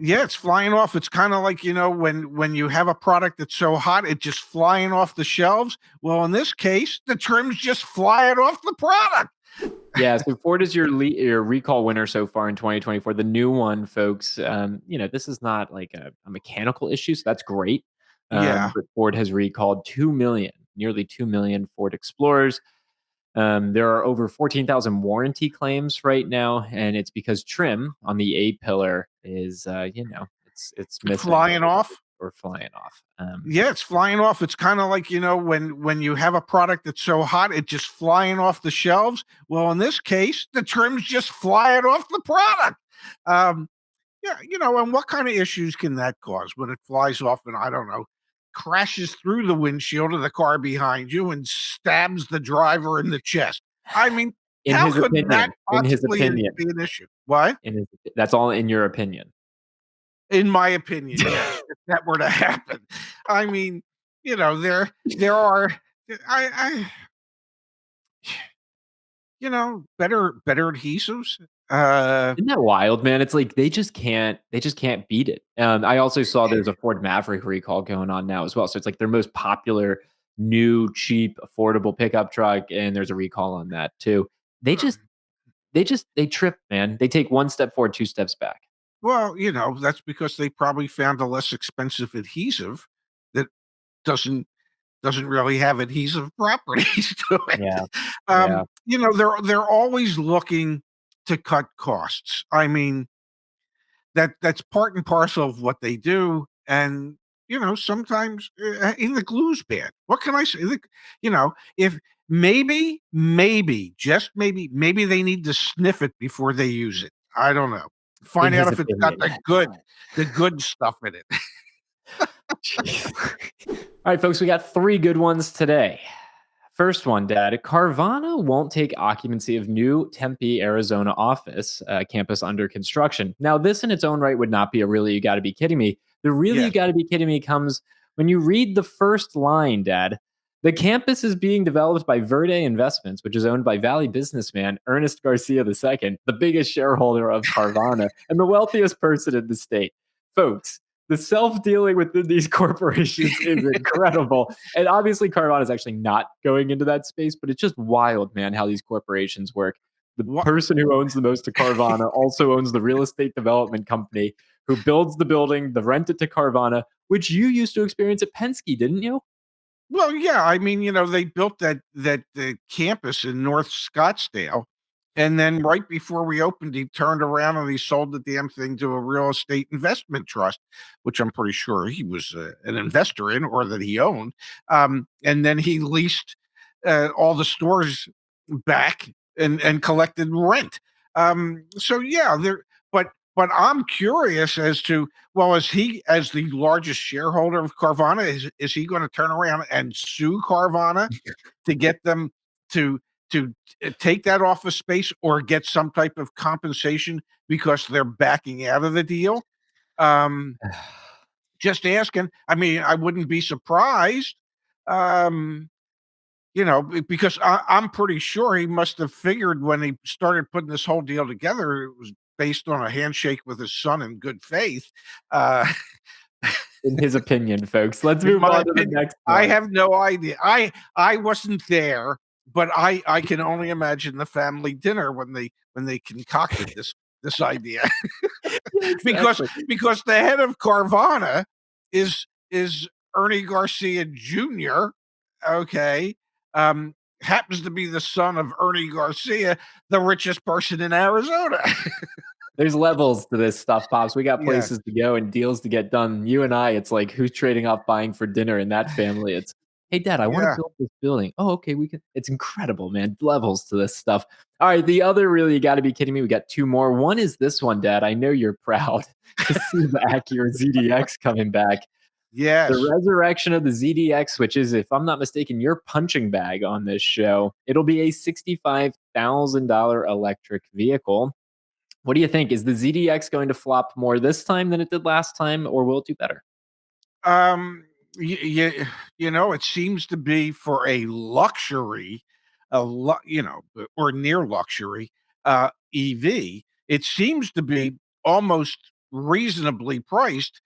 Yeah, it's flying off. It's kind of like, when you have a product that's so hot, it's just flying off the shelves. Well, in this case, the trim's just flying off the product. Yeah, so Ford is your recall winner so far in 2024. The new one, folks, this is not like a mechanical issue, so that's great. Yeah. But Ford has recalled 2 million, nearly 2 million Ford Explorers. There are over 14,000 warranty claims right now, and it's because trim on the A pillar is, it's missing Flying off. or flying off. Yeah, it's flying off. It's kind of like, when you have a product that's so hot, it's just flying off the shelves. Well, in this case, the trim's just flying off the product. Um, yeah, and what kind of issues can that cause when it flies off and, I don't know, crashes through the windshield of the car behind you and stabs the driver in the chest? I mean, In how his could that opinion, possibly be an issue? What? that's all in your opinion. In my opinion, yes, if that were to happen. I mean, there are I better adhesives. Isn't that wild, man? It's like they just can't beat it. I also saw there's a Ford Maverick recall going on now as well. So it's like their most popular new, cheap, affordable pickup truck, and there's a recall on that too. They just they trip, man. They take one step forward, two steps back. Well, that's because they probably found a less expensive adhesive that doesn't really have adhesive properties to it. Yeah. Yeah. They're always looking to cut costs. I mean, that's part and parcel of what they do, and, sometimes, and the glue's bad. What can I say? If just maybe they need to sniff it before they use it. I don't know. In Find out his if it's got opinion. the good stuff in it. Jeez. All right, folks, we got 3 good ones today. First one, Dad. Carvana won't take occupancy of new Tempe, Arizona office campus under construction. Now, this in its own right would not be a really you got to be kidding me. The really you Yes. got to be kidding me comes when you read the first line, Dad. The campus is being developed by Verde Investments, which is owned by Valley businessman Ernest Garcia II, the biggest shareholder of Carvana and the wealthiest person in the state. Folks, the self-dealing within these corporations is incredible. And obviously Carvana is actually not going into that space, but it's just wild, man, how these corporations work. The What person who owns the most of Carvana also owns the real estate development company who builds the building, the rent it to Carvana, which you used to experience at Penske, didn't you? Well, yeah, I mean, they built the campus in North Scottsdale, and then right before we opened, he turned around and he sold the damn thing to a real estate investment trust, which I'm pretty sure he was an investor in or that he owned. And then he leased all the stores back and collected rent. So yeah, but I'm curious as to, well, is he, as the largest shareholder of Carvana, is he going to turn around and sue Carvana to get them to take that office space or get some type of compensation because they're backing out of the deal? Um, just asking. I mean, I wouldn't be surprised. Um, because I'm pretty sure he must have figured when he started putting this whole deal together, it was based on a handshake with his son in good faith. Uh, In his opinion, folks. Let's in move my on to the opinion, next I one. have no idea. I wasn't there, but I can only imagine the family dinner when they concocted this idea. Yeah, because exactly. because the head of Carvana is Ernie Garcia Jr. Okay, happens to be the son of Ernie Garcia, the richest person in Arizona. There's levels to this stuff, Pops. We got Yeah, places to go and deals to get done. You and I, it's like who's trading off buying for dinner in that family. It's, hey, Dad, I want to yeah. build this building. Oh, okay, we can. It's incredible, man. Levels to this stuff. All right, the other really, you got to be kidding me. We got 2 more. One is this one, Dad. I know you're proud to see the Acura ZDX coming back. The Yes. resurrection of the ZDX, which is, if I'm not mistaken, your punching bag on this show. It'll be a $65,000 electric vehicle. What do you think? Is the ZDX going to flop more this time than it did last time, or will it do better? Um, it seems to be for a luxury, or near luxury, EV. It seems to be almost reasonably priced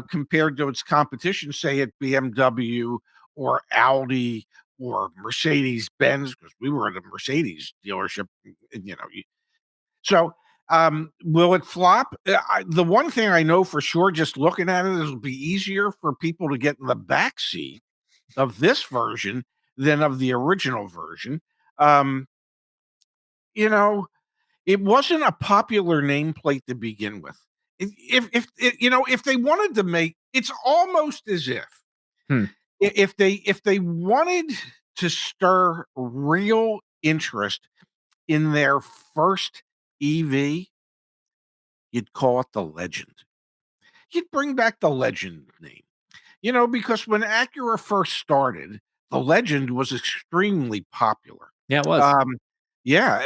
compared to its competition, say at BMW or Audi or Mercedes Benz, because we were at a Mercedes dealership, you know. So, will it flop? The one thing I know for sure, just looking at it, is it'll be easier for people to get in the back seat of this version than of the original version. Um, you know, it wasn't a popular nameplate to begin with. If they wanted to make, it's almost as Hmm. if they wanted to stir real interest in their first EV, you'd call it the Legend. You'd bring back the Legend name, because when Acura first started, the Legend was extremely popular. Yeah, it was. Um, yeah,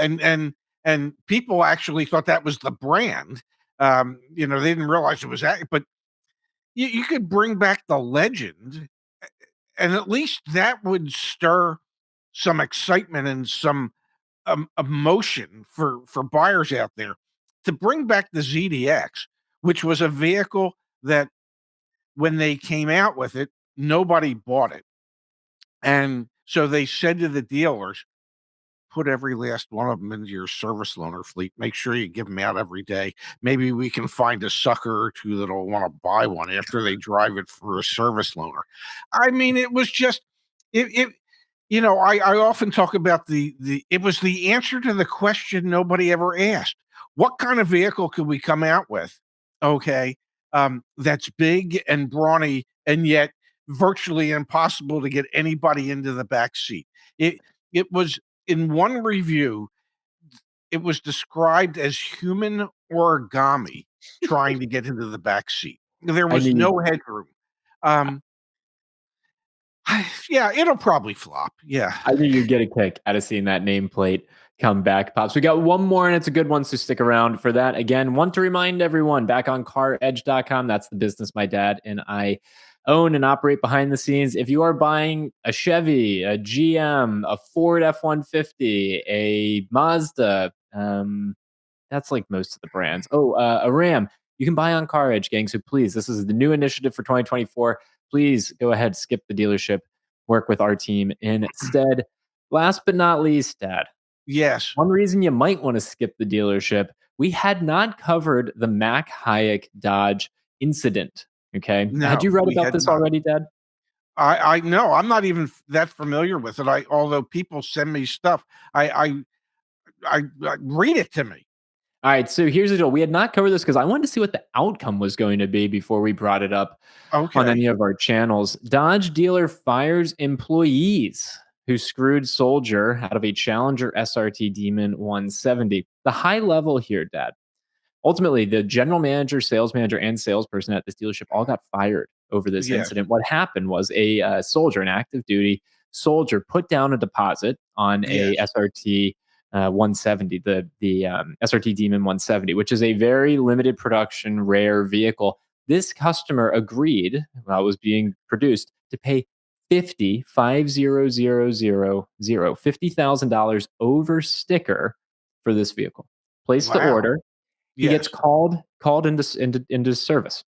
and people actually thought that was the brand. They didn't realize it was that, but you could bring back the Legend, and at least that would stir some excitement and some emotion for buyers out there. To bring back the ZDX, which was a vehicle that when they came out with it, nobody bought it. And so they said to the dealers, put every last one of them into your service loaner fleet. Make sure you give them out every day. Maybe we can find a sucker or two that'll want to buy one after they drive it for a service loaner. I mean, it was just it. I often talk about it was the answer to the question nobody ever asked. What kind of vehicle could we come out with? Okay, that's big and brawny, and yet virtually impossible to get anybody into the back seat. It was in one review, it was described as human origami trying to get into the back seat. There I was mean, no headroom. Um, yeah, it'll probably flop. Yeah. I think you'd get a kick out of seeing that nameplate come back, Pops. We got one more, and it's a good one, so stick around for that. Again, want to remind everyone, back on CarEdge.com, that's the business my dad and I own and operate behind the scenes. If you are buying a Chevy, a GM, a Ford F-150, a Mazda, that's like most of the brands. Oh, a Ram. You can buy on CarEdge, gang. So please, this is the new initiative for 2024. Please go ahead, skip the dealership, work with our team instead. Last but not least, Dad, Yes. one reason you might want to skip the dealership, we had not covered the Mac Hayek Dodge incident. Okay. Had No, you read we about had this not. already, Dad? I know. I'm not even that familiar with it. Although people send me stuff, I read it to me. All right, so here's the deal. We had not covered this because I wanted to see what the outcome was going to be before we brought it up on Okay. any of our channels. Dodge dealer fires employees who screwed Soldier out of a Challenger SRT Demon 170. The high level here, Dad. Ultimately, the general manager, sales manager, and salesperson at this dealership all got fired over this Yes. incident. What happened was a soldier, an active duty soldier, put down a deposit on Yes. a SRT 170, the SRT Demon 170, which is a very limited production, rare vehicle. This customer agreed while it was being produced to pay $50,000 over sticker for this vehicle. Place the Wow. order. He gets Yes. called into service.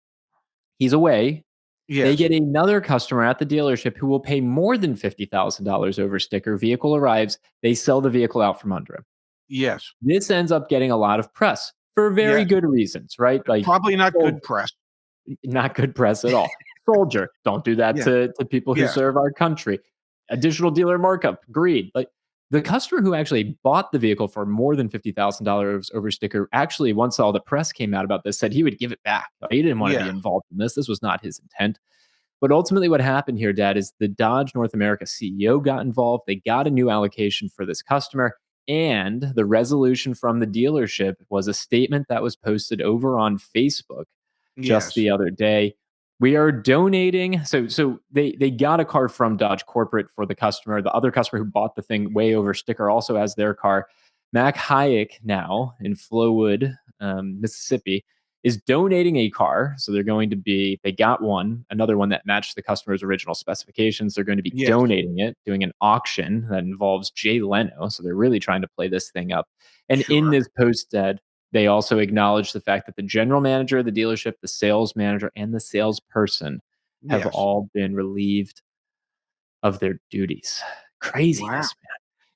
He's away. They Yes. get another customer at the dealership who will pay more than $50,000 over sticker. Vehicle arrives. They sell the vehicle out from under him. Yes. This ends up getting a lot of press for very Yes. good reasons, right? Like, Probably not well, good press. not good press at all. Soldier, don't do that Yeah. to people who Yes. serve our country. Additional dealer markup, greed. Like the customer who actually bought the vehicle for more than $50,000 over sticker, actually, once all the press came out about this, said he would give it back. He didn't want to be Yeah. involved in this. This was not his intent. But ultimately, what happened here, Dad, is the Dodge North America CEO got involved. They got a new allocation for this customer. And the resolution from the dealership was a statement that was posted over on Facebook just Yes. the other day. We are donating. So they got a car from Dodge Corporate for the customer. The other customer who bought the thing way over sticker also has their car. Mac Hayek now in Flowood, Mississippi, is donating a car. So they got another one that matched the customer's original specifications. They're going to be Yes. donating it, doing an auction that involves Jay Leno. So they're really trying to play this thing up. And in Sure. this post, Dad, They also acknowledge the fact that the general manager of the dealership, the sales manager, and the salesperson have Yes. all been relieved of their duties. Wow. Craziness,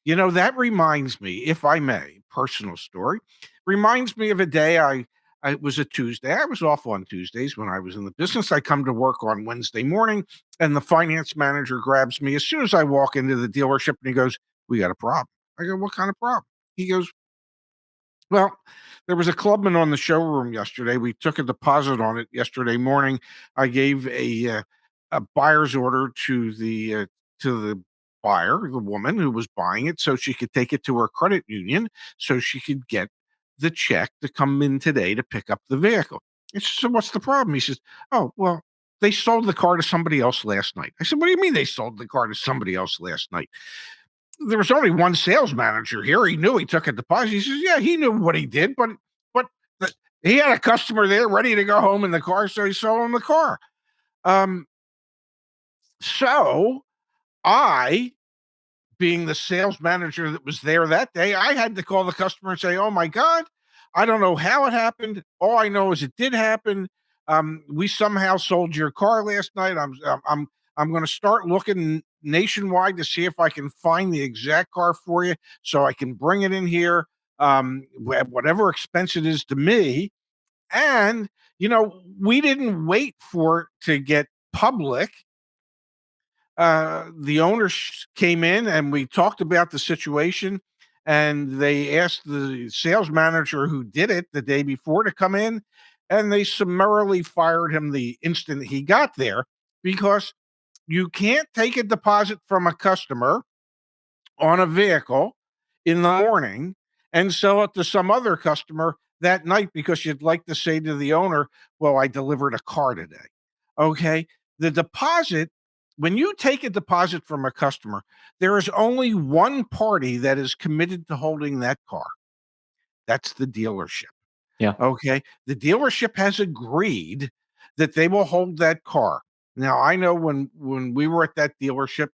That reminds me, if I may, personal story, reminds me of a day it was a Tuesday. I was off on Tuesdays when I was in the business. I come to work on Wednesday morning, and the finance manager grabs me as soon as I walk into the dealership, and he goes, "We got a problem." I go, "What kind of problem?" He goes, "Well, there was a clubman on the showroom yesterday. We took a deposit on it yesterday morning. I gave a buyer's order to the buyer, the woman who was buying it, so she could take it to her credit union, so she could get the check to come in today to pick up the vehicle." I said, "So what's the problem?" He says, "Oh, well, they sold the car to somebody else last night." I said, "What do you mean they sold the car to somebody else last night?" "There was only one sales manager here. He knew he took a deposit." He says, "Yeah, he knew what he did, but the, he had a customer there ready to go home in the car, so he sold him the car." Um, so I, being the sales manager that was there that day, I had to call the customer and say, "Oh my God, I don't know how it happened. All I know is it did happen. We somehow sold your car last night. I'm going to start looking nationwide to see if I can find the exact car for you, so I can bring it in here, whatever expense it is to me." And we didn't wait for it to get public. The owners came in and we talked about the situation, and they asked the sales manager who did it the day before to come in, and they summarily fired him the instant he got there, because you can't take a deposit from a customer on a vehicle in the morning and sell it to some other customer that night, because you'd like to say to the owner, "Well, I delivered a car today." Okay. The deposit, when you take a deposit from a customer, there is only one party that is committed to holding that car. That's the dealership. Yeah. Okay. The dealership has agreed that they will hold that car. Now, I know when we were at that dealership,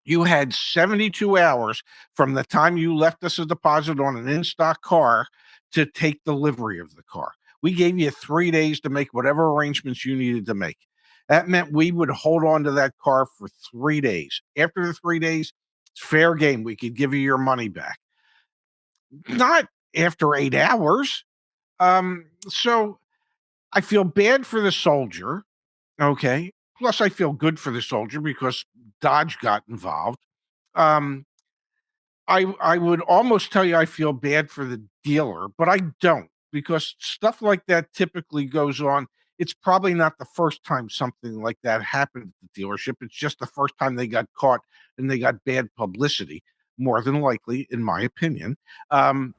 you had 72 hours from the time you left us a deposit on an in-stock car to take delivery of the car. We gave you 3 days to make whatever arrangements you needed to make. That meant we would hold on to that car for 3 days. After the 3 days, it's fair game. We could give you your money back. Not after 8 hours. So I feel bad for the soldier. Okay. Plus, I feel good for the soldier because Dodge got involved. Um, I would almost tell you I feel bad for the dealer, but I don't, because stuff like that typically goes on. It's probably not the first time something like that happened at the dealership. It's just the first time they got caught and they got bad publicity, more than likely, in my opinion. Um,